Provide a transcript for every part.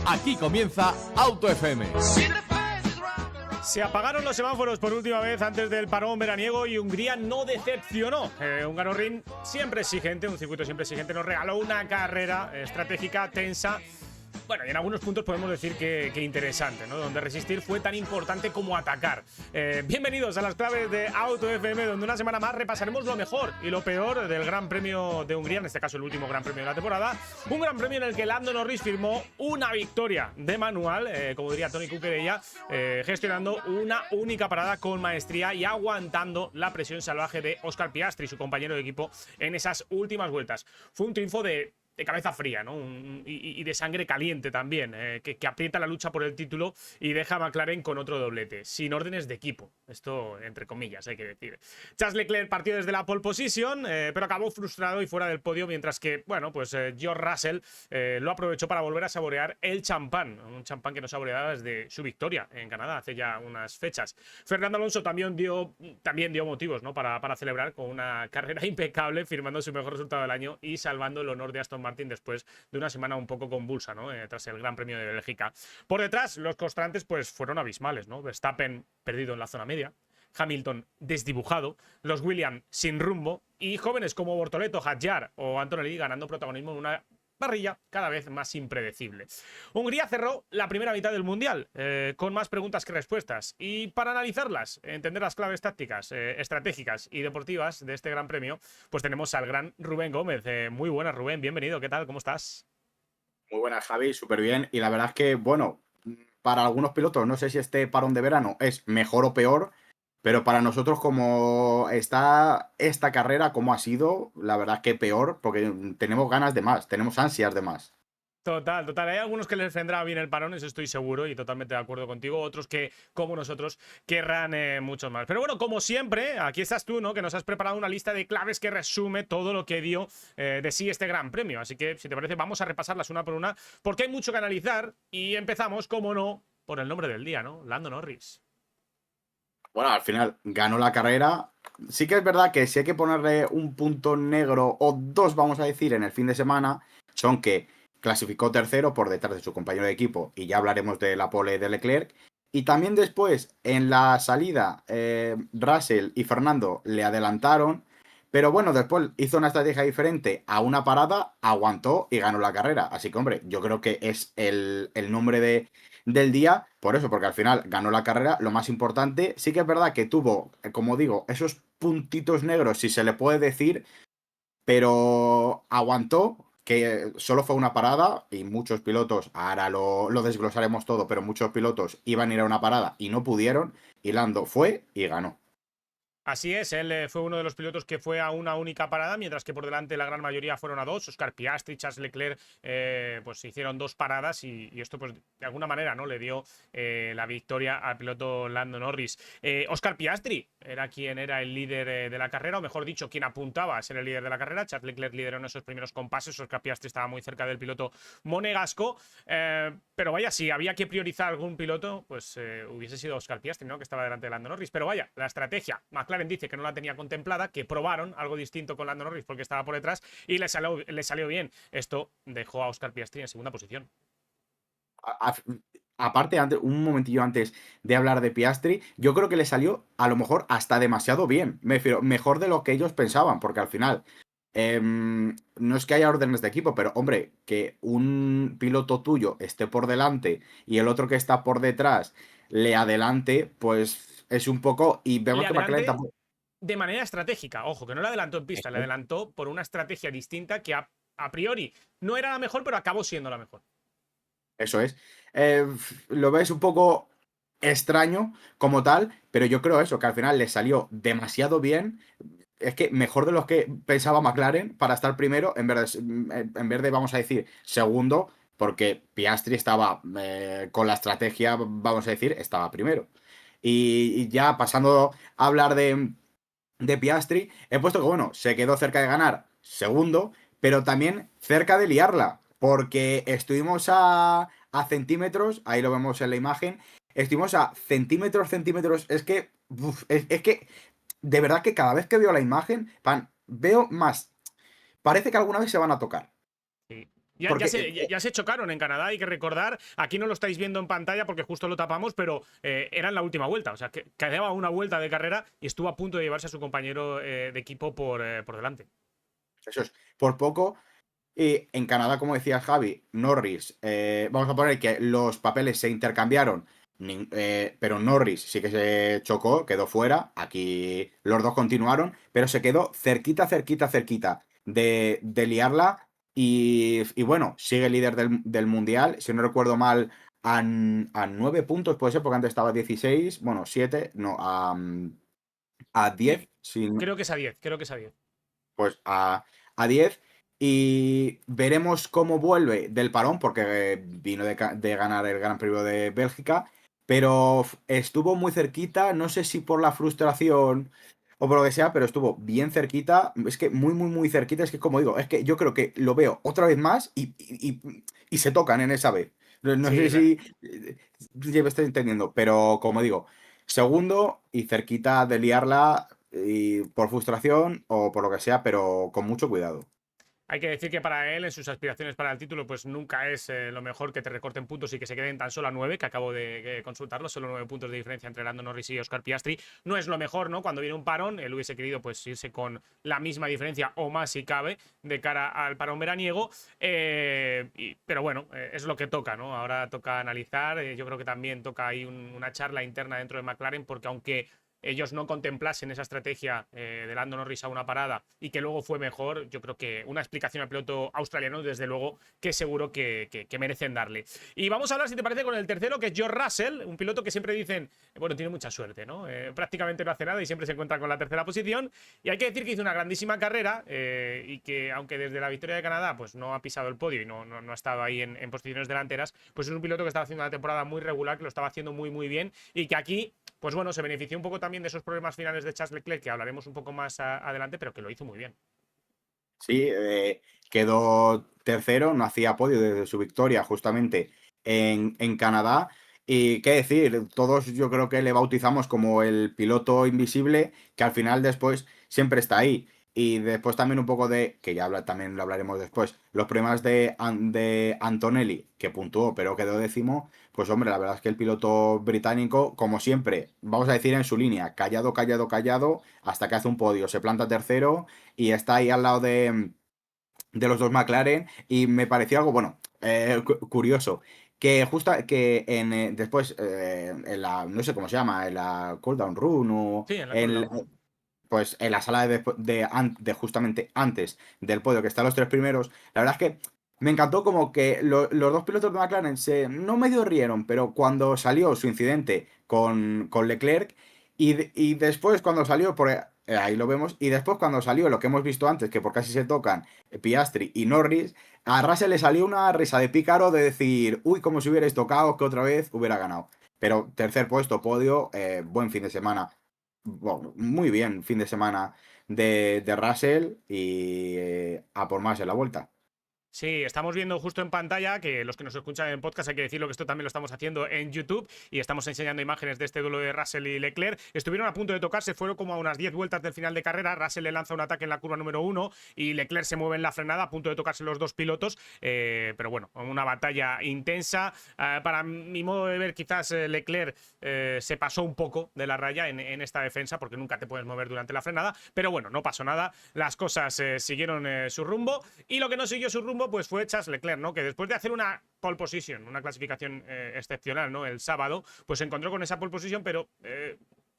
Aquí comienza Auto FM. Se apagaron los semáforos por última vez antes del parón veraniego y Hungría no decepcionó. Hungaroring, siempre exigente, un circuito siempre exigente, nos regaló una carrera estratégica tensa. Bueno, y en algunos puntos podemos decir que interesante, ¿no? Donde resistir fue tan importante como atacar. Bienvenidos a las claves de Auto FM, donde una semana más repasaremos lo mejor y lo peor del Gran Premio de Hungría, en este caso el último Gran Premio de la temporada. Un Gran Premio en el que Lando Norris firmó una victoria de manual, como diría Tony Cuquerella, gestionando una única parada con maestría y aguantando la presión salvaje de Oscar Piastri, su compañero de equipo, en esas últimas vueltas. Fue un triunfo de cabeza fría, ¿no? Y de sangre caliente también, que aprieta la lucha por el título y deja a McLaren con otro doblete, sin órdenes de equipo. Esto, entre comillas, hay que decir. Charles Leclerc partió desde la pole position, pero acabó frustrado y fuera del podio, mientras que, bueno, pues George Russell lo aprovechó para volver a saborear el champán, un champán que no saboreaba desde su victoria en Canadá hace ya unas fechas. Fernando Alonso también dio motivos, ¿no? para celebrar con una carrera impecable, firmando su mejor resultado del año y salvando el honor de Aston Martin después de una semana un poco convulsa, ¿no? Tras el Gran Premio de Bélgica. Por detrás, los constantes pues fueron abismales, ¿no? Verstappen perdido en la zona media, Hamilton desdibujado, los Williams sin rumbo y jóvenes como Bortoleto, Hadjar o Antonelli ganando protagonismo en una parrilla cada vez más impredecible. Hungría cerró la primera mitad del Mundial con más preguntas que respuestas, y para analizarlas, entender las claves tácticas, estratégicas y deportivas de este Gran Premio, pues tenemos al gran Rubén Gómez. Muy buenas, Rubén, bienvenido, ¿qué tal? ¿Cómo estás? Muy buenas, Javi, súper bien. Y la verdad es que, bueno, para algunos pilotos, no sé si este parón de verano es mejor o peor, pero para nosotros, como está esta carrera, como ha sido, la verdad es que peor, porque tenemos ganas de más, tenemos ansias de más. Total. Hay algunos que les vendrá bien el parón, eso estoy seguro y totalmente de acuerdo contigo. Otros que, como nosotros, querrán mucho más. Pero bueno, como siempre, aquí estás tú, ¿no? Que nos has preparado una lista de claves que resume todo lo que dio de sí este Gran Premio. Así que, si te parece, vamos a repasarlas una por una, porque hay mucho que analizar y empezamos, como no, por el nombre del día, ¿no? Lando Norris. Bueno, al final ganó la carrera. Sí que es verdad que si hay que ponerle un punto negro o dos, vamos a decir, en el fin de semana, son que clasificó tercero por detrás de su compañero de equipo, y ya hablaremos de la pole de Leclerc. Y también después, en la salida, Russell y Fernando le adelantaron, pero bueno, después hizo una estrategia diferente a una parada, aguantó y ganó la carrera. Así que, hombre, yo creo que es el nombre del día, por eso, porque al final ganó la carrera, lo más importante. Sí que es verdad que tuvo, como digo, esos puntitos negros, si se le puede decir, pero aguantó, que solo fue una parada y muchos pilotos, ahora lo desglosaremos todo, pero muchos pilotos iban a ir a una parada y no pudieron, y Lando fue y ganó. Así es, él fue uno de los pilotos que fue a una única parada, mientras que por delante la gran mayoría fueron a dos. Oscar Piastri, Charles Leclerc, pues hicieron dos paradas y esto, pues de alguna manera, ¿no? Le dio la victoria al piloto Lando Norris. Oscar Piastri era quien era el líder de la carrera, o mejor dicho, quien apuntaba a ser el líder de la carrera. Charles Leclerc lideró en esos primeros compases. Oscar Piastri estaba muy cerca del piloto monegasco. Pero vaya, si había que priorizar algún piloto, pues hubiese sido Oscar Piastri, ¿no? Que estaba delante de Lando Norris. Pero vaya, la estrategia, McLaren dice que no la tenía contemplada, que probaron algo distinto con Lando Norris porque estaba por detrás y le salió bien. Esto dejó a Oscar Piastri en segunda posición. Aparte, un momentillo antes de hablar de Piastri, yo creo que le salió a lo mejor hasta demasiado bien. Me refiero, mejor de lo que ellos pensaban, porque al final no es que haya órdenes de equipo, pero hombre, que un piloto tuyo esté por delante y el otro que está por detrás le adelante, pues es un poco. Y vemos que McLaren tampoco. De manera estratégica, ojo, que no le adelantó en pista, le adelantó por una estrategia distinta que a priori no era la mejor, pero acabó siendo la mejor. Eso es. Lo ves un poco extraño como tal, pero yo creo eso, que al final le salió demasiado bien. Es que mejor de lo que pensaba McLaren para estar primero, en vez de, vamos a decir, segundo, porque Piastri estaba con la estrategia, vamos a decir, estaba primero. Y ya pasando a hablar de Piastri, he puesto que, bueno, se quedó cerca de ganar segundo, pero también cerca de liarla, porque estuvimos a centímetros, ahí lo vemos en la imagen, estuvimos a centímetros, es que de verdad que cada vez que veo la imagen, veo más. Parece que alguna vez se van a tocar. Sí. Porque Ya se chocaron en Canadá, hay que recordar. Aquí no lo estáis viendo en pantalla porque justo lo tapamos, pero era en la última vuelta. O sea, que quedaba una vuelta de carrera y estuvo a punto de llevarse a su compañero de equipo por delante. eso es, por poco. Y en Canadá, como decía Javi, Norris, vamos a poner que los papeles se intercambiaron, pero Norris sí que se chocó, quedó fuera. Aquí los dos continuaron, pero se quedó cerquita, cerquita, cerquita de liarla. Y bueno, sigue líder del mundial. Si no recuerdo mal, a 9 puntos, puede ser, porque antes estaba a 16, bueno, 7, no, a Sí, 10, si no- creo que es a 10, creo que es a 10. pues a 10 y veremos cómo vuelve del parón, porque vino de ganar el Gran Premio de Bélgica, pero estuvo muy cerquita, no sé si por la frustración o por lo que sea, pero estuvo bien cerquita, es que muy, muy, muy cerquita, es que como digo, es que yo creo que lo veo otra vez más y se tocan en esa vez. No sé Sí, si ya me estoy entendiendo, pero como digo, segundo y cerquita de liarla y por frustración o por lo que sea, pero con mucho cuidado. hay que decir que para él, en sus aspiraciones para el título, pues nunca es lo mejor que te recorten puntos y que se queden tan solo a 9, que acabo de consultarlo, solo 9 puntos de diferencia entre Lando Norris y Oscar Piastri. No es lo mejor, ¿no? Cuando viene un parón, él hubiese querido pues irse con la misma diferencia o más si cabe de cara al parón veraniego. Pero bueno, es lo que toca, ¿no? Ahora toca analizar. Yo creo que también toca ahí una charla interna dentro de McLaren, porque aunque ellos no contemplasen esa estrategia de Lando Norris a una parada y que luego fue mejor, yo creo que una explicación al piloto australiano, desde luego, que seguro que merecen darle. Y vamos a hablar, si te parece, con el tercero, que es George Russell, un piloto que siempre dicen, bueno, tiene mucha suerte, ¿no? Prácticamente no hace nada y siempre se encuentra con la tercera posición. Y hay que decir que hizo una grandísima carrera y que, aunque desde la victoria de Canadá pues no ha pisado el podio y no ha estado ahí en posiciones delanteras, pues es un piloto que estaba haciendo una temporada muy regular, que lo estaba haciendo muy, muy bien y que aquí pues bueno, se benefició un poco también de esos problemas finales de Charles Leclerc, que hablaremos un poco más adelante, pero que lo hizo muy bien. Sí, quedó tercero, no hacía podio desde su victoria justamente en Canadá. Y qué decir, todos yo creo que le bautizamos como el piloto invisible, que al final después siempre está ahí. Y después también un poco que ya también lo hablaremos después, los problemas de Antonelli, que puntuó pero quedó décimo. Pues hombre, la verdad es que el piloto británico, como siempre, vamos a decir en su línea, callado, callado, callado, hasta que hace un podio, se planta tercero y está ahí al lado de los dos McLaren. Y me pareció algo, bueno, curioso. Que justo que después, en la, no sé cómo se llama, en la cooldown room o Sí, en la en, cooldown. pues en la sala de justamente antes del podio, que están los tres primeros, la verdad es que me encantó como que los dos pilotos de McLaren no medio rieron, pero cuando salió su incidente con Leclerc y después cuando salió, ahí lo vemos, y después cuando salió lo que hemos visto antes, que por casi se tocan Piastri y Norris, a Russell le salió una risa de pícaro de decir, uy, como si hubierais tocado, que otra vez hubiera ganado. Pero tercer puesto, podio, buen fin de semana. Bueno, muy bien, fin de semana de Russell y a por más en la vuelta. Sí, estamos viendo justo en pantalla que los que nos escuchan en podcast hay que decirlo que esto también lo estamos haciendo en YouTube y estamos enseñando imágenes de este duelo de Russell y Leclerc. Estuvieron a punto de tocarse, fueron como a unas 10 vueltas del final de carrera. Russell le lanza un ataque en la curva número 1 y Leclerc se mueve en la frenada, a punto de tocarse los dos pilotos. Pero bueno, una batalla intensa. Para mi modo de ver, quizás Leclerc se pasó un poco de la raya en esta defensa porque nunca te puedes mover durante la frenada. Pero bueno, no pasó nada. Las cosas siguieron su rumbo y lo que no siguió su rumbo pues fue Charles Leclerc, ¿no? Que después de hacer una pole position, una clasificación excepcional, ¿no? El sábado, pues se encontró con esa pole position, pero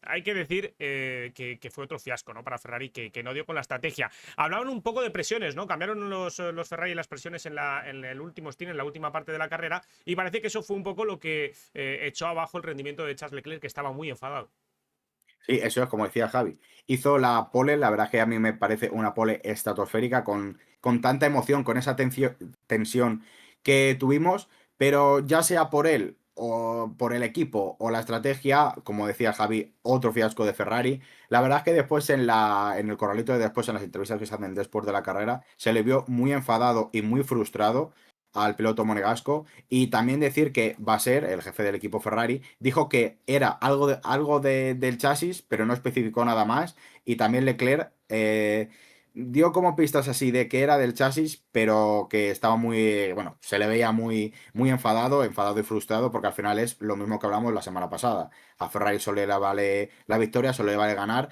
hay que decir que fue otro fiasco, ¿no? Para Ferrari, que no dio con la estrategia. Hablaban un poco de presiones, ¿no? Cambiaron los Ferrari las presiones en el último stint, en la última parte de la carrera, y parece que eso fue un poco lo que echó abajo el rendimiento de Charles Leclerc, que estaba muy enfadado. Sí, eso es como decía Javi. Hizo la pole, la verdad que a mí me parece una pole estratosférica con tanta emoción, con esa tensión que tuvimos, pero ya sea por él o por el equipo o la estrategia, como decía Javi, otro fiasco de Ferrari. La verdad es que después en el corralito de después, en las entrevistas que se hacen después de la carrera, se le vio muy enfadado y muy frustrado. al piloto monegasco. Y también decir que Vasser, el jefe del equipo Ferrari, dijo que era del chasis, pero no especificó nada más. Y también Leclerc dio como pistas así de que era del chasis, pero que estaba muy, bueno, se le veía muy enfadado y frustrado, porque al final es lo mismo que hablamos la semana pasada. A Ferrari solo le vale la victoria, solo le vale ganar,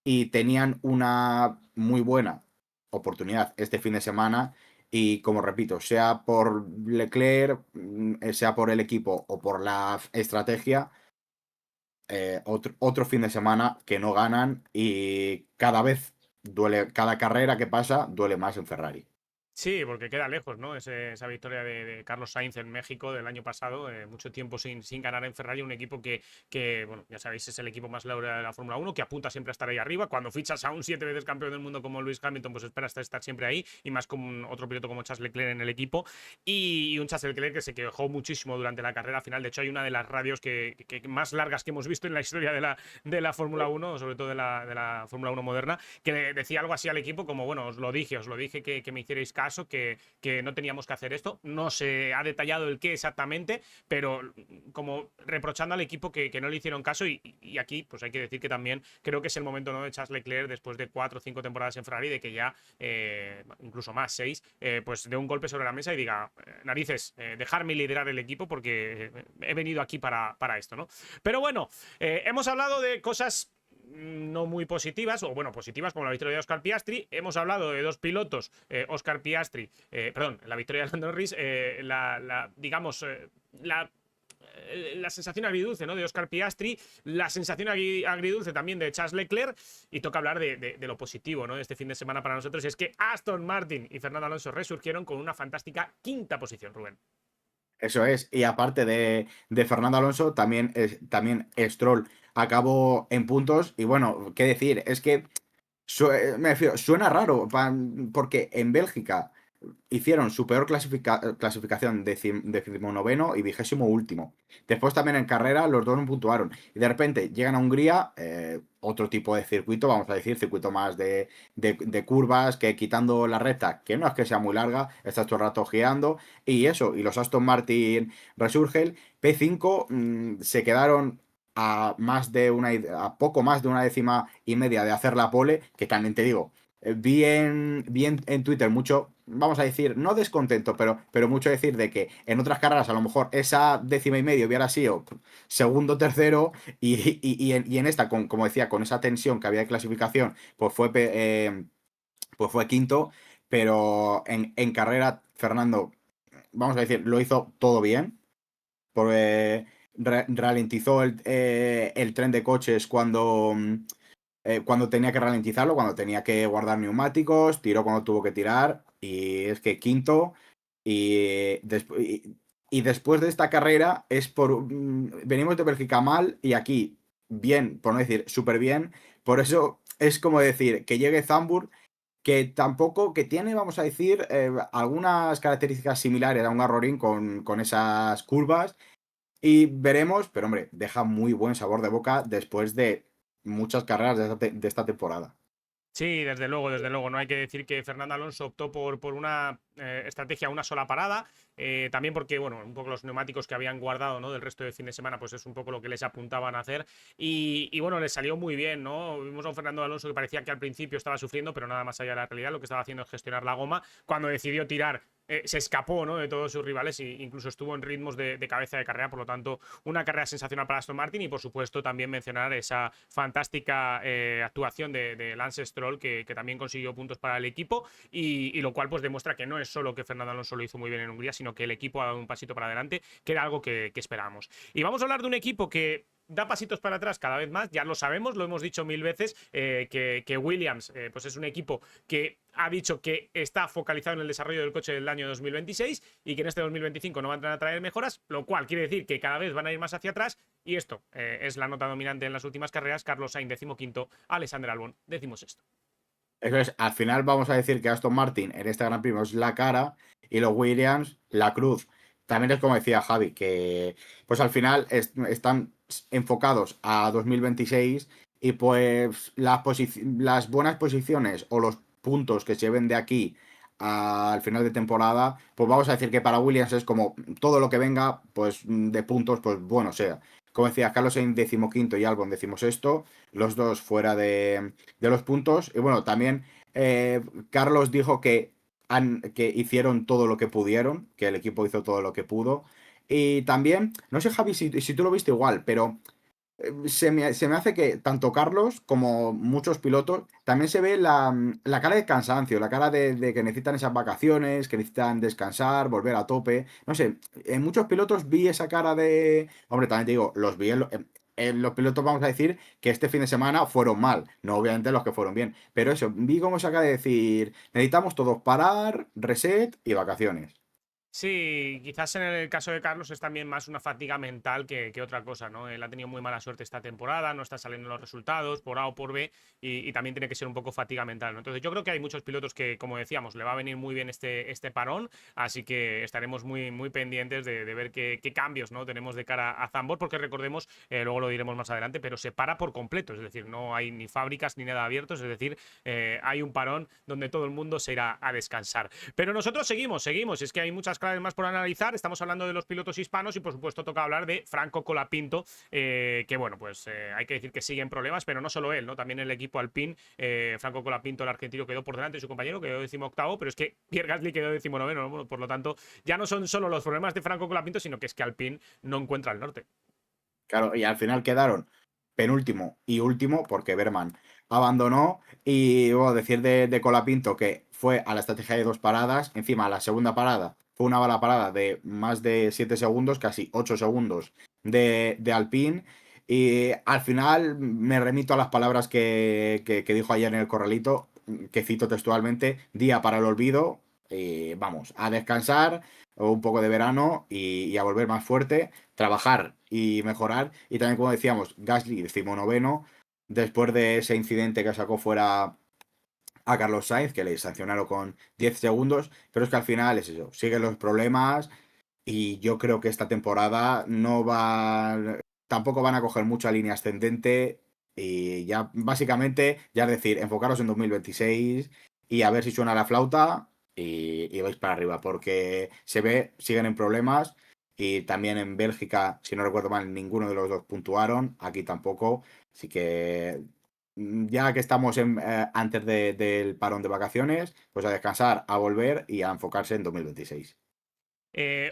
y tenían una muy buena oportunidad este fin de semana. Y como repito, sea por Leclerc, sea por el equipo o por la estrategia, otro fin de semana que no ganan, y cada vez duele, cada carrera que pasa duele más en Ferrari. Sí, porque queda lejos, ¿no? Esa victoria de Carlos Sainz en México del año pasado, mucho tiempo sin ganar en Ferrari, un equipo que, bueno, ya sabéis, es el equipo más laureado de la Fórmula 1, que apunta siempre a estar ahí arriba. Cuando fichas a un 7 veces campeón del mundo como Lewis Hamilton, pues esperas estar siempre ahí, y más con otro piloto como Charles Leclerc en el equipo, y un Charles Leclerc que se quejó muchísimo durante la carrera final. De hecho, hay una de las radios que más largas que hemos visto en la historia de la Fórmula 1, sobre todo de la Fórmula 1 moderna, que le decía algo así al equipo como, bueno, os lo dije que me hicierais caso, que no teníamos que hacer esto. No se ha detallado el qué exactamente, pero como reprochando al equipo que no le hicieron caso. Y aquí, pues hay que decir que también creo que es el momento, ¿no?, de Charles Leclerc, después de 4 o 5 temporadas en Ferrari, de que ya, incluso más, 6, pues dé un golpe sobre la mesa y diga, narices, dejarme liderar el equipo, porque he venido aquí para esto, ¿no? Pero bueno, hemos hablado de cosas no muy positivas, o bueno, positivas, como la victoria de Oscar Piastri. Hemos hablado de dos pilotos, Oscar Piastri, perdón, la victoria de Lando Norris, digamos, la sensación agridulce, ¿no?, de Oscar Piastri, la sensación agridulce también de Charles Leclerc, y toca hablar de lo positivo, ¿no?, de este fin de semana para nosotros, y es que Aston Martin y Fernando Alonso resurgieron con una fantástica quinta posición, Rubén. Eso es, y aparte de Fernando Alonso, también Stroll acabó en puntos. Y bueno, qué decir, es que me refiero, suena raro, porque en Bélgica hicieron su peor clasificación, decimonoveno y 28º. Después también en carrera los dos no puntuaron. Y de repente llegan a Hungría, otro tipo de circuito, vamos a decir, circuito más de curvas, que quitando la recta, que no es que sea muy larga, estás todo el rato guiando. Y eso, y los Aston Martin resurgen. P5 se quedaron a poco más de una décima y media de hacer la pole, que también te digo, vi en Twitter mucho, vamos a decir, no descontento, pero mucho decir de que en otras carreras a lo mejor esa décima y medio hubiera sido segundo, tercero, y en esta, como decía, con esa tensión que había de clasificación, pues fue quinto. Pero en carrera, Fernando, vamos a decir, lo hizo todo bien, porque ralentizó el tren de coches cuando tenía que ralentizarlo, cuando tenía que guardar neumáticos, tiró cuando tuvo que tirar, y es que quinto. Y después de esta carrera venimos de Bélgica mal, y aquí bien, por no decir súper bien. Por eso es como decir que llegue Zandvoort, que tampoco, que tiene, vamos a decir, algunas características similares a un Garrorín con esas curvas. Y veremos, pero hombre, deja muy buen sabor de boca después de muchas carreras de esta temporada. Sí, desde luego, desde luego. No hay que decir que Fernando Alonso optó por una estrategia, una sola parada. También porque, bueno, un poco los neumáticos que habían guardado, ¿no?, del resto del fin de semana, pues es un poco lo que les apuntaban a hacer. Y bueno, les salió muy bien, ¿no? Vimos a un Fernando Alonso que parecía que al principio estaba sufriendo, pero nada más allá de la realidad. Lo que estaba haciendo es gestionar la goma. Cuando decidió tirar, se escapó, ¿no?, de todos sus rivales, e incluso estuvo en ritmos de cabeza de carrera. Por lo tanto, una carrera sensacional para Aston Martin. Y por supuesto también mencionar esa fantástica actuación de Lance Stroll, que también consiguió puntos para el equipo, y lo cual pues demuestra que no es solo que Fernando Alonso lo hizo muy bien en Hungría, sino que el equipo ha dado un pasito para adelante, que era algo que esperábamos. Y vamos a hablar de un equipo que da pasitos para atrás cada vez más, ya lo sabemos, lo hemos dicho mil veces, que Williams pues es un equipo que ha dicho que está focalizado en el desarrollo del coche del año 2026, y que en este 2025 no van a traer mejoras, lo cual quiere decir que cada vez van a ir más hacia atrás. Y esto es la nota dominante en las últimas carreras. Carlos Sainz 15º, Alexander Albon 16º. Eso es, al final vamos a decir que Aston Martin en este Gran Premio es la cara, y los Williams la cruz. También es como decía Javi, que pues al final están enfocados a 2026, y pues las buenas posiciones o los puntos que se ven de aquí al final de temporada, pues vamos a decir que para Williams es como todo lo que venga, pues de puntos, pues bueno sea. Como decía, Carlos en 15º y Albon 16º, los dos fuera de los puntos. Y bueno, también Carlos dijo que hicieron todo lo que pudieron, que el equipo hizo todo lo que pudo. Y también, no sé Javi si tú lo viste igual, pero se me hace que tanto Carlos como muchos pilotos también se ve la cara de cansancio, la cara de que necesitan esas vacaciones, que necesitan descansar, volver a tope. No sé, en muchos pilotos vi esa cara de. Hombre, también te digo, los vi en los pilotos, vamos a decir, que este fin de semana fueron mal, no obviamente los que fueron bien. Pero eso, vi como esa cara de decir, necesitamos todos parar, reset y vacaciones. Sí, quizás en el caso de Carlos es también más una fatiga mental que otra cosa, ¿no? Él ha tenido muy mala suerte esta temporada, no está saliendo los resultados por A o por B y también tiene que ser un poco fatiga mental, ¿no? Entonces yo creo que hay muchos pilotos que, como decíamos, le va a venir muy bien este parón, así que estaremos muy pendientes de ver qué cambios, ¿no? Tenemos de cara a Zandvoort, porque recordemos, luego lo diremos más adelante, pero se para por completo, es decir, no hay ni fábricas ni nada abiertos, es decir, hay un parón donde todo el mundo se irá a descansar. Pero nosotros seguimos, y es que hay muchas claves más por analizar. Estamos hablando de los pilotos hispanos y por supuesto toca hablar de Franco Colapinto, que bueno, pues hay que decir que sigue en problemas, pero no solo él, ¿no? También el equipo Alpine. Franco Colapinto, el argentino, quedó por delante de su compañero, quedó 18º, pero es que Pierre Gasly quedó 19º, ¿no? Por lo tanto, ya no son solo los problemas de Franco Colapinto, sino que es que Alpine no encuentra el norte. Claro, y al final quedaron penúltimo y último porque Berman abandonó y bueno, decir de Colapinto que fue a la estrategia de 2 paradas, encima la segunda parada fue una bala parada de más de 7 segundos, casi 8 segundos de Alpine y al final me remito a las palabras que dijo ayer en el corralito, que cito textualmente, día para el olvido, y vamos, a descansar, un poco de verano y a volver más fuerte, trabajar y mejorar. Y también, como decíamos, Gasly, 19º, después de ese incidente que sacó fuera a Carlos Sainz, que le sancionaron con 10 segundos, pero es que al final es eso, siguen los problemas y yo creo que esta temporada no va, tampoco van a coger mucha línea ascendente y ya básicamente, ya es decir, enfocaros en 2026 y a ver si suena la flauta y vais para arriba, porque se ve, siguen en problemas y también en Bélgica, si no recuerdo mal, ninguno de los dos puntuaron, aquí tampoco, así que ya que estamos antes del parón de vacaciones, pues a descansar, a volver y a enfocarse en 2026.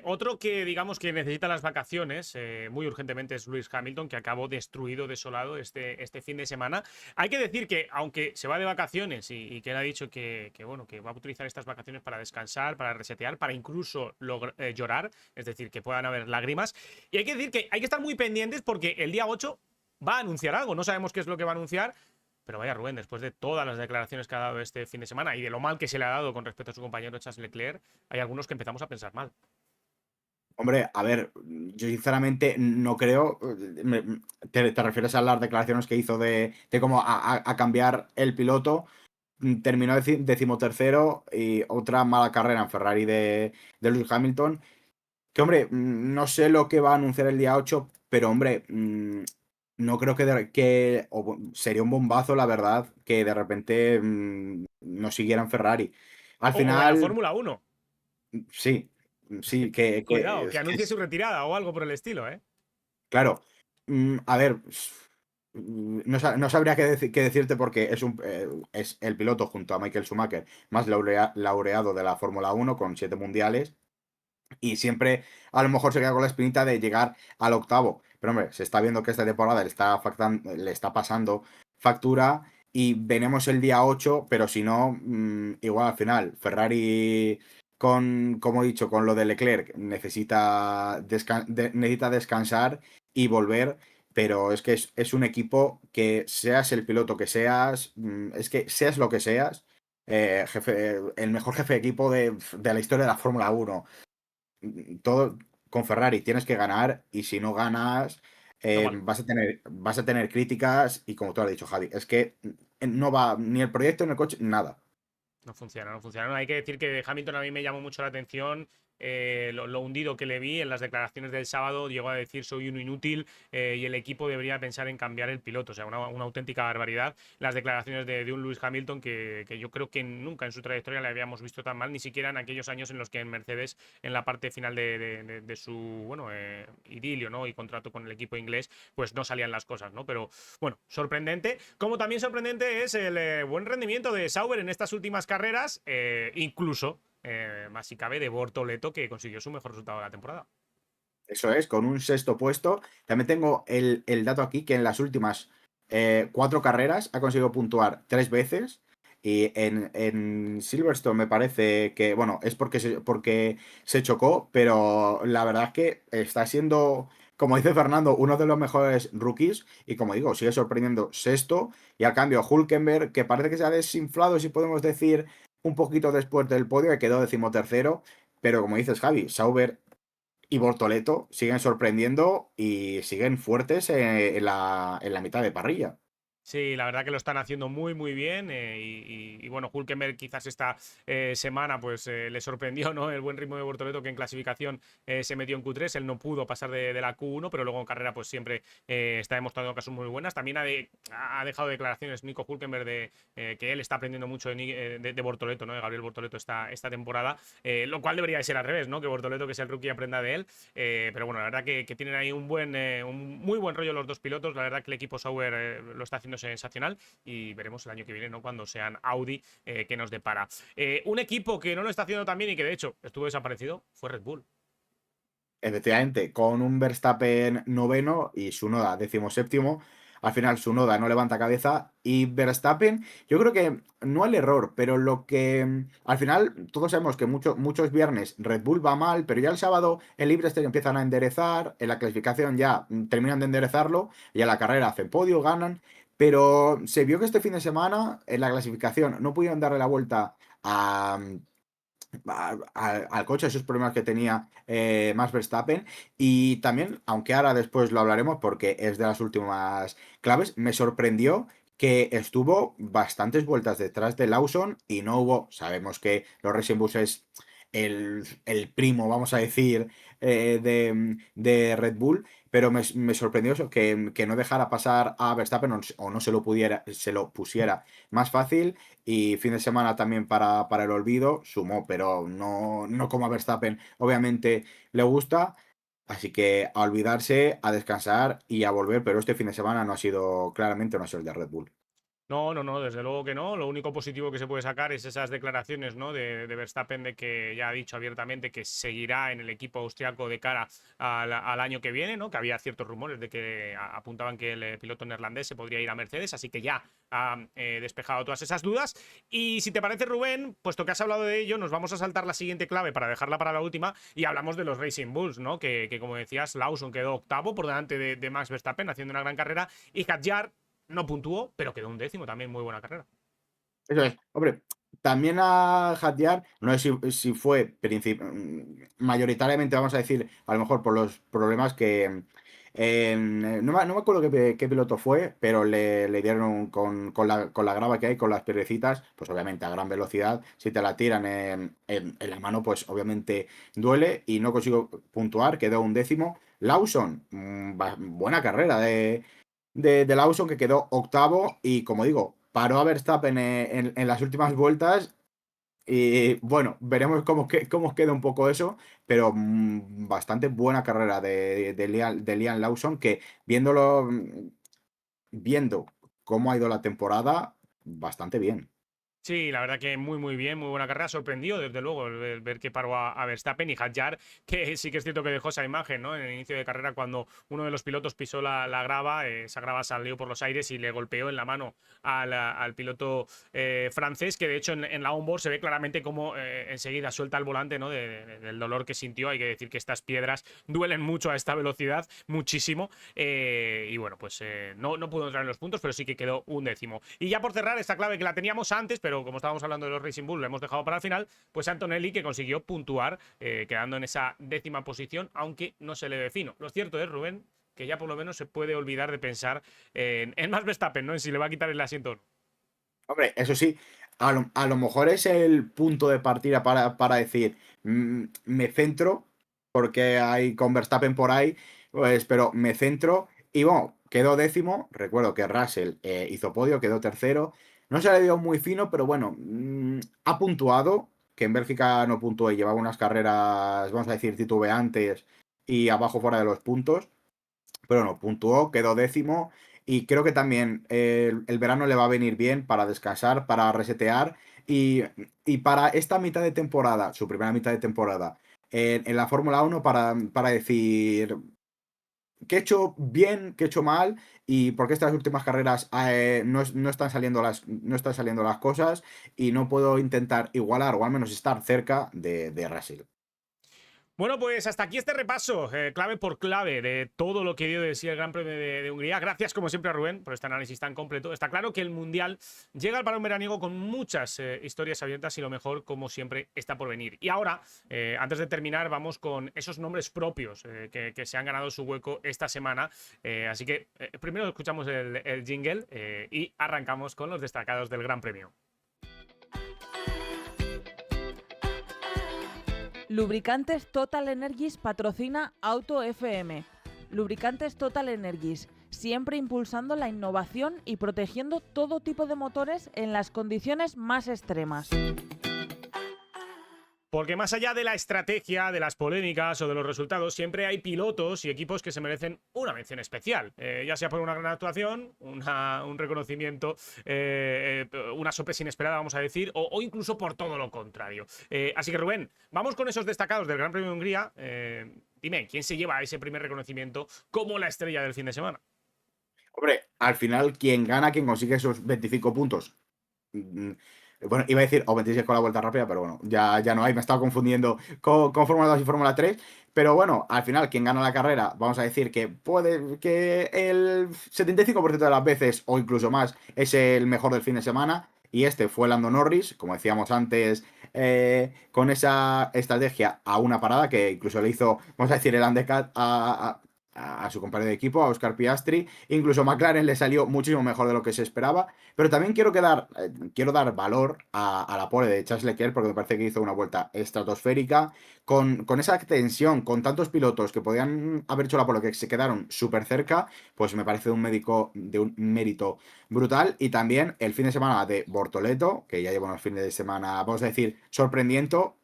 Otro que digamos que necesita las vacaciones muy urgentemente es Lewis Hamilton, que acabó destruido, desolado este fin de semana. Hay que decir que aunque se va de vacaciones y que él ha dicho bueno, que va a utilizar estas vacaciones para descansar, para resetear, para incluso llorar, es decir, que puedan haber lágrimas. Y hay que decir que hay que estar muy pendientes porque el día 8 va a anunciar algo, no sabemos qué es lo que va a anunciar. Pero vaya, Rubén, después de todas las declaraciones que ha dado este fin de semana y de lo mal que se le ha dado con respecto a su compañero Charles Leclerc, hay algunos que empezamos a pensar mal. Hombre, a ver, yo sinceramente no creo. Te refieres a las declaraciones que hizo de cómo a cambiar el piloto. Terminó 13º y otra mala carrera en Ferrari de Lewis Hamilton. Que, hombre, no sé lo que va a anunciar el día 8, pero, hombre, no creo sería un bombazo, la verdad, que de repente no siguiera en Ferrari. Al O en la final, Fórmula 1. sí, sí, que, Cuidado, que, que anuncie su retirada o algo por el estilo, ¿eh? claro, a ver, no sabría qué decirte porque es el piloto junto a Michael Schumacher más laureado de la Fórmula 1 con 7 mundiales y siempre a lo mejor se queda con la espinita de llegar al octavo. Pero hombre, se está viendo que esta temporada le está pasando factura y veremos el día 8, pero si no, igual al final, Ferrari como he dicho, con lo de Leclerc, necesita descansar y volver, pero es que es un equipo que seas el piloto que seas, es que seas lo que seas, el mejor jefe de equipo de la historia de la Fórmula 1, todo con Ferrari tienes que ganar y si no ganas No vale. vas a tener críticas y como tú has dicho, Javi, es que no va ni el proyecto ni el coche, nada. No funciona, no funciona. No, hay que decir que de Hamilton a mí me llamó mucho la atención lo hundido que le vi en las declaraciones del sábado. Llegó a decir soy un inútil y el equipo debería pensar en cambiar el piloto. O sea, una auténtica barbaridad las declaraciones de un Lewis Hamilton que yo creo que nunca en su trayectoria le habíamos visto tan mal, ni siquiera en aquellos años en los que en Mercedes, en la parte final de su idilio, ¿no? Y contrato con el equipo inglés, pues no salían las cosas, ¿no? Pero bueno, sorprendente. Como también sorprendente es el buen rendimiento de Sauber en estas últimas carreras, incluso, más si cabe, de Bortoleto, que consiguió su mejor resultado de la temporada. Eso es, con un sexto puesto. También tengo el dato aquí que en las últimas 4 carreras ha conseguido puntuar 3 veces. Y en Silverstone me parece que, bueno, es porque se chocó, pero la verdad es que está siendo, como dice Fernando, uno de los mejores rookies. Y como digo, sigue sorprendiendo sexto. Y al cambio, Hülkenberg, que parece que se ha desinflado, si podemos decir, un poquito después del podio, que quedó decimotercero. Pero como dices, Javi, Sauber y Bortoleto siguen sorprendiendo y siguen fuertes en la mitad de parrilla. Sí, la verdad que lo están haciendo muy, muy bien. Y bueno, Hülkenberg quizás esta semana pues le sorprendió, ¿no? El buen ritmo de Bortoleto, que en clasificación se metió en Q3. Él no pudo pasar de la Q1, pero luego en carrera pues siempre está demostrando cosas muy buenas. También ha dejado declaraciones Nico Hülkenberg de que él está aprendiendo mucho de Bortoleto, ¿no? De Gabriel Bortoleto esta temporada, lo cual debería de ser al revés, ¿no? Que Bortoleto, que es el rookie, aprenda de él. Pero bueno, la verdad que tienen ahí un muy buen rollo los dos pilotos. La verdad que el equipo Sauber lo está haciendo sensacional y veremos el año que viene, ¿no? Cuando sean Audi, que nos depara. Un equipo que no lo está haciendo tan bien y que de hecho estuvo desaparecido fue Red Bull. Efectivamente, con un Verstappen noveno y Tsunoda decimoséptimo. Al final Tsunoda no levanta cabeza y Verstappen, yo creo que no el error, pero lo que al final todos sabemos que muchos viernes Red Bull va mal, pero ya el sábado en libres empiezan a enderezar, en la clasificación ya terminan de enderezarlo y a la carrera hacen podio, ganan, pero se vio que este fin de semana en la clasificación no pudieron darle la vuelta a al coche, esos problemas que tenía Max Verstappen. Y también, aunque ahora después lo hablaremos porque es de las últimas claves, me sorprendió que estuvo bastantes vueltas detrás de Lawson y no hubo, sabemos que los Racing Bulls es el primo, vamos a decir, de Red Bull, pero me sorprendió eso, que no dejara pasar a Verstappen o no se lo pusiera más fácil. Y fin de semana también para el olvido sumó, pero no como a Verstappen. Obviamente le gusta, así que a olvidarse, a descansar y a volver, pero este fin de semana no ha sido, claramente no ha sido el de Red Bull. No, no, no, desde luego que no. Lo único positivo que se puede sacar es esas declaraciones, ¿no? de Verstappen, de que ya ha dicho abiertamente que seguirá en el equipo austriaco de cara al año que viene, ¿no? Que había ciertos rumores de que apuntaban que el piloto neerlandés se podría ir a Mercedes, así que ya ha despejado todas esas dudas. Y si te parece, Rubén, puesto que has hablado de ello, nos vamos a saltar la siguiente clave para dejarla para la última y hablamos de los Racing Bulls, ¿no? Que como decías, Lawson quedó octavo por delante de Max Verstappen, haciendo una gran carrera, y Hadjar no puntuó, pero quedó un décimo, también muy buena carrera. Eso es. Hombre, también a Hadjar, no sé si fue mayoritariamente, vamos a decir, a lo mejor por los problemas que. No me acuerdo qué piloto fue, pero le dieron con la grava que hay, con las piedrecitas, pues obviamente a gran velocidad. Si te la tiran en la mano, pues obviamente duele y no consigo puntuar, quedó un décimo. Lawson, buena carrera de Lawson, que quedó octavo y como digo, paró a Verstappen en las últimas vueltas y bueno, veremos cómo queda un poco eso, pero bastante buena carrera de Liam Lawson, que viendo cómo ha ido la temporada, bastante bien. Sí, la verdad que muy, muy bien, muy buena carrera. Sorprendió, desde luego, el ver que paró a Verstappen y Hadjar, que sí que es cierto que dejó esa imagen, ¿no? En el inicio de carrera, cuando uno de los pilotos pisó la grava, esa grava salió por los aires y le golpeó en la mano al piloto francés, que de hecho en la onboard se ve claramente cómo enseguida suelta el volante, ¿no? Del dolor que sintió. Hay que decir que estas piedras duelen mucho a esta velocidad, muchísimo. Y bueno, pues no pudo entrar en los puntos, pero sí que quedó un décimo. Y ya por cerrar esta clave que la teníamos antes, pero como estábamos hablando de los Racing Bull, lo hemos dejado para el final, pues Antonelli, que consiguió puntuar, quedando en esa décima posición, aunque no se le ve fino. Lo cierto es, Rubén, que ya por lo menos se puede olvidar de pensar en Max Verstappen, ¿no? En si le va a quitar el asiento o no. Hombre, eso sí, a lo mejor es el punto de partida para decir, me centro, porque hay con Verstappen por ahí, pues, pero me centro y bueno, quedó décimo. Recuerdo que Russell hizo podio, quedó tercero. No se le dio muy fino, pero bueno, ha puntuado, que en Bélgica no puntuó y llevaba unas carreras, vamos a decir, titubeantes y abajo fuera de los puntos. Pero no, puntuó, quedó décimo y creo que también el verano le va a venir bien para descansar, para resetear y, y para esta mitad de temporada, su primera mitad de temporada, en la Fórmula 1 para decir qué he hecho bien, qué he hecho mal y por qué estas últimas carreras no están saliendo no están saliendo las cosas y no puedo intentar igualar o al menos estar cerca de Russell. Bueno, pues hasta aquí este repaso, clave por clave, de todo lo que dio de sí el Gran Premio de Hungría. Gracias, como siempre, a Rubén por este análisis tan completo. Está claro que el Mundial llega al parón veraniego con muchas historias abiertas y lo mejor, como siempre, está por venir. Y ahora, antes de terminar, vamos con esos nombres propios que se han ganado su hueco esta semana. Así que primero escuchamos el jingle y arrancamos con los destacados del Gran Premio. Lubricantes Total Energies patrocina Auto FM. Lubricantes Total Energies, siempre impulsando la innovación y protegiendo todo tipo de motores en las condiciones más extremas. Porque más allá de la estrategia, de las polémicas o de los resultados, siempre hay pilotos y equipos que se merecen una mención especial. Ya sea por una gran actuación, un reconocimiento, una sorpresa inesperada, vamos a decir, o incluso por todo lo contrario. Así que, Rubén, vamos con esos destacados del Gran Premio de Hungría. Dime, ¿quién se lleva ese primer reconocimiento como la estrella del fin de semana? Hombre, al final, quien gana, quien consigue esos 25 puntos. Bueno, iba a decir o 26 con la vuelta rápida, pero bueno, ya no hay, me estaba confundiendo con Fórmula 2 y Fórmula 3. Pero bueno, al final, quien gana la carrera, vamos a decir que puede que el 75% de las veces, o incluso más, es el mejor del fin de semana. Y este fue Lando Norris, como decíamos antes, con esa estrategia a una parada que incluso le hizo, vamos a decir, el undercut a su compañero de equipo, a Oscar Piastri. Incluso McLaren le salió muchísimo mejor de lo que se esperaba. Pero también quiero dar valor a la pole de Charles Leclerc porque me parece que hizo una vuelta estratosférica. Con esa tensión, con tantos pilotos que podían haber hecho la pole que se quedaron súper cerca, pues me parece de un mérito brutal. Y también el fin de semana de Bortoleto, que ya lleva unos fines de semana, vamos a decir, sorprendiendo.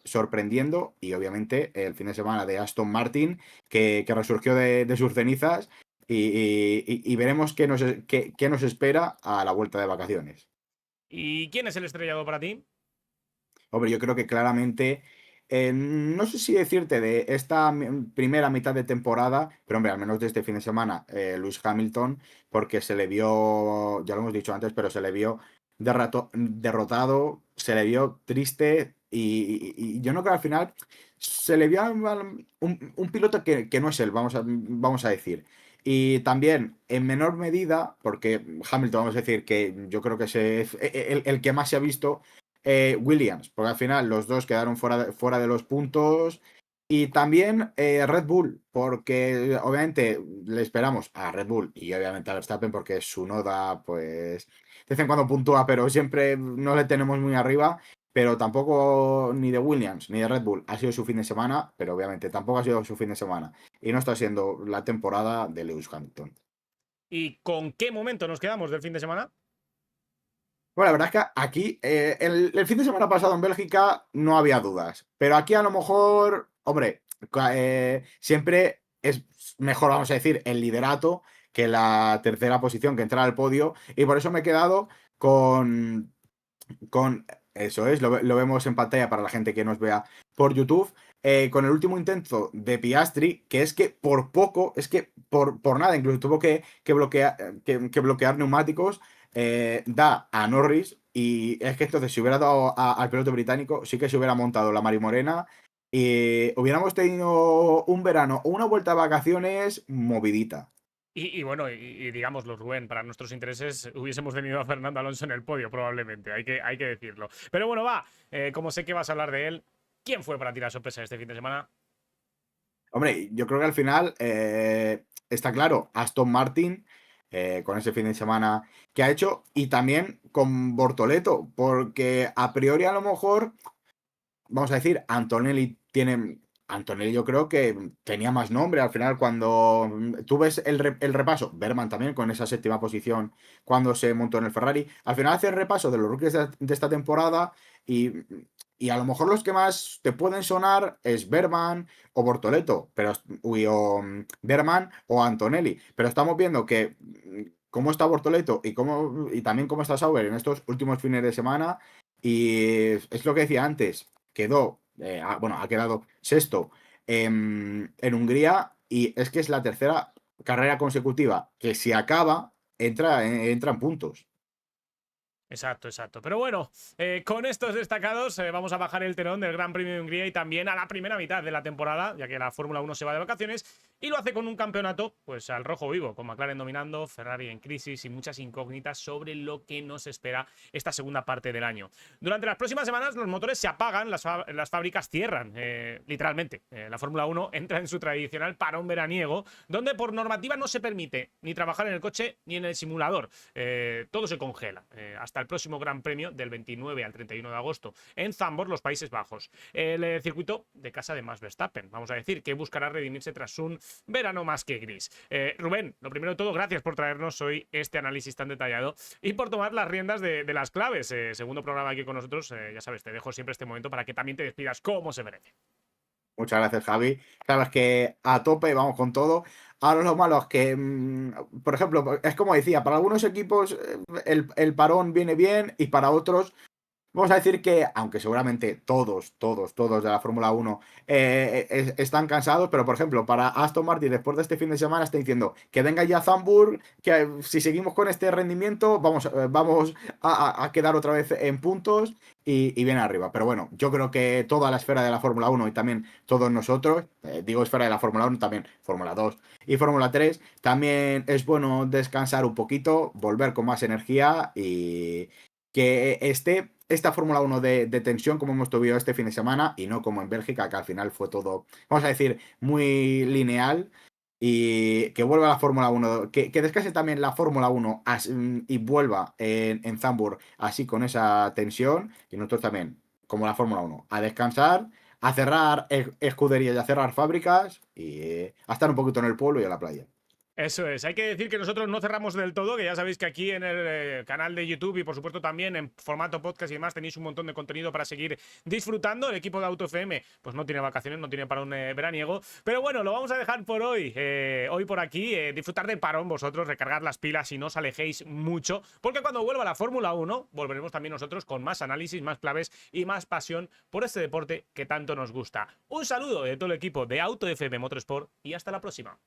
Y obviamente el fin de semana de Aston Martin, que resurgió de sus cenizas y veremos qué nos espera a la vuelta de vacaciones. ¿Y quién es el estrellado para ti? Hombre, yo creo que claramente, no sé si decirte de esta primera mitad de temporada, pero hombre, al menos de este fin de semana, Lewis Hamilton, porque se le vio, ya lo hemos dicho antes, pero se le vio derrotado, se le vio triste y yo no creo que al final se le vio un piloto que no es él, vamos a decir. Y también, en menor medida, porque Hamilton, vamos a decir que yo creo que es el que más se ha visto, Williams, porque al final los dos quedaron fuera de los puntos. Y también Red Bull, porque obviamente le esperamos a Red Bull y obviamente a Verstappen, porque su noda, pues, de vez en cuando puntúa, pero siempre no le tenemos muy arriba. Pero tampoco ni de Williams ni de Red Bull ha sido su fin de semana, pero obviamente tampoco ha sido su fin de semana. Y no está siendo la temporada de Lewis Hamilton. ¿Y con qué momento nos quedamos del fin de semana? Bueno, la verdad es que aquí, el fin de semana pasado en Bélgica no había dudas, pero aquí a lo mejor, hombre, siempre es mejor, vamos a decir, el liderato que la tercera posición, que entrar al podio, y por eso me he quedado con eso es, lo vemos en pantalla para la gente que nos vea por YouTube, con el último intento de Piastri, que es que por poco, es que por nada, incluso tuvo que bloquear neumáticos, da a Norris, y es que entonces si hubiera dado al piloto británico, sí que se hubiera montado la Mari Morena y hubiéramos tenido un verano o una vuelta de vacaciones movidita. Y bueno, digámoslo, Rubén, para nuestros intereses hubiésemos tenido a Fernando Alonso en el podio, probablemente, hay que decirlo. Pero bueno, como sé que vas a hablar de él, ¿quién fue para ti la sorpresa este fin de semana? Hombre, yo creo que al final está claro, Aston Martin, con ese fin de semana que ha hecho, y también con Bortoleto, porque a priori a lo mejor, vamos a decir, Antonelli yo creo que tenía más nombre al final cuando tú ves el repaso, Berman también con esa séptima posición cuando se montó en el Ferrari, al final hace el repaso de los rookies de esta temporada y, y a lo mejor los que más te pueden sonar es Berman o Bortoleto, pero, o Berman o Antonelli, pero estamos viendo que cómo está Bortoleto y también cómo está Sauber en estos últimos fines de semana, y es lo que decía antes, ha quedado sexto en Hungría, y es que es la tercera carrera consecutiva que si acaba, entra en puntos. Exacto, exacto. Pero bueno, con estos destacados vamos a bajar el telón del Gran Premio de Hungría y también a la primera mitad de la temporada, ya que la Fórmula 1 se va de vacaciones y lo hace con un campeonato pues al rojo vivo, con McLaren dominando, Ferrari en crisis y muchas incógnitas sobre lo que nos espera esta segunda parte del año. Durante las próximas semanas los motores se apagan, las fábricas cierran, literalmente. La Fórmula 1 entra en su tradicional parón veraniego, donde por normativa no se permite ni trabajar en el coche ni en el simulador. Todo se congela. Hasta el próximo Gran Premio del 29 al 31 de agosto en Zandvoort, los Países Bajos. El circuito de casa de Max Verstappen, vamos a decir, que buscará redimirse tras un verano más que gris. Rubén, lo primero de todo, gracias por traernos hoy este análisis tan detallado y por tomar las riendas de las claves. Segundo programa aquí con nosotros, ya sabes, te dejo siempre este momento para que también te despidas como se merece. Muchas gracias, Javi. Sabes que a tope, vamos con todo. Ahora lo malo es que, por ejemplo, es como decía, para algunos equipos el parón viene bien y para otros, vamos a decir que, aunque seguramente todos de la Fórmula 1 están cansados, pero por ejemplo, para Aston Martin, después de este fin de semana, está diciendo que venga ya Zandvoort, que si seguimos con este rendimiento, vamos a quedar otra vez en puntos y bien arriba. Pero bueno, yo creo que toda la esfera de la Fórmula 1 y también todos nosotros, digo esfera de la Fórmula 1, también Fórmula 2 y Fórmula 3, también es bueno descansar un poquito, volver con más energía y que esté esta Fórmula 1 de tensión como hemos tenido este fin de semana y no como en Bélgica, que al final fue todo, vamos a decir, muy lineal, y que vuelva la Fórmula 1, que descanse también la Fórmula 1 y vuelva en Zandvoort así con esa tensión, y nosotros también, como la Fórmula 1, a descansar, a cerrar escuderías y a cerrar fábricas y a estar un poquito en el pueblo y en la playa. Eso es, hay que decir que nosotros no cerramos del todo, que ya sabéis que aquí en el canal de YouTube y por supuesto también en formato podcast y demás tenéis un montón de contenido para seguir disfrutando. El equipo de Auto FM pues no tiene vacaciones, no tiene parón veraniego, pero bueno, lo vamos a dejar por hoy. Hoy por aquí, disfrutar de parón vosotros, recargar las pilas y no os alejéis mucho, porque cuando vuelva la Fórmula 1 volveremos también nosotros con más análisis, más claves y más pasión por este deporte que tanto nos gusta. Un saludo de todo el equipo de Auto FM Motorsport y hasta la próxima.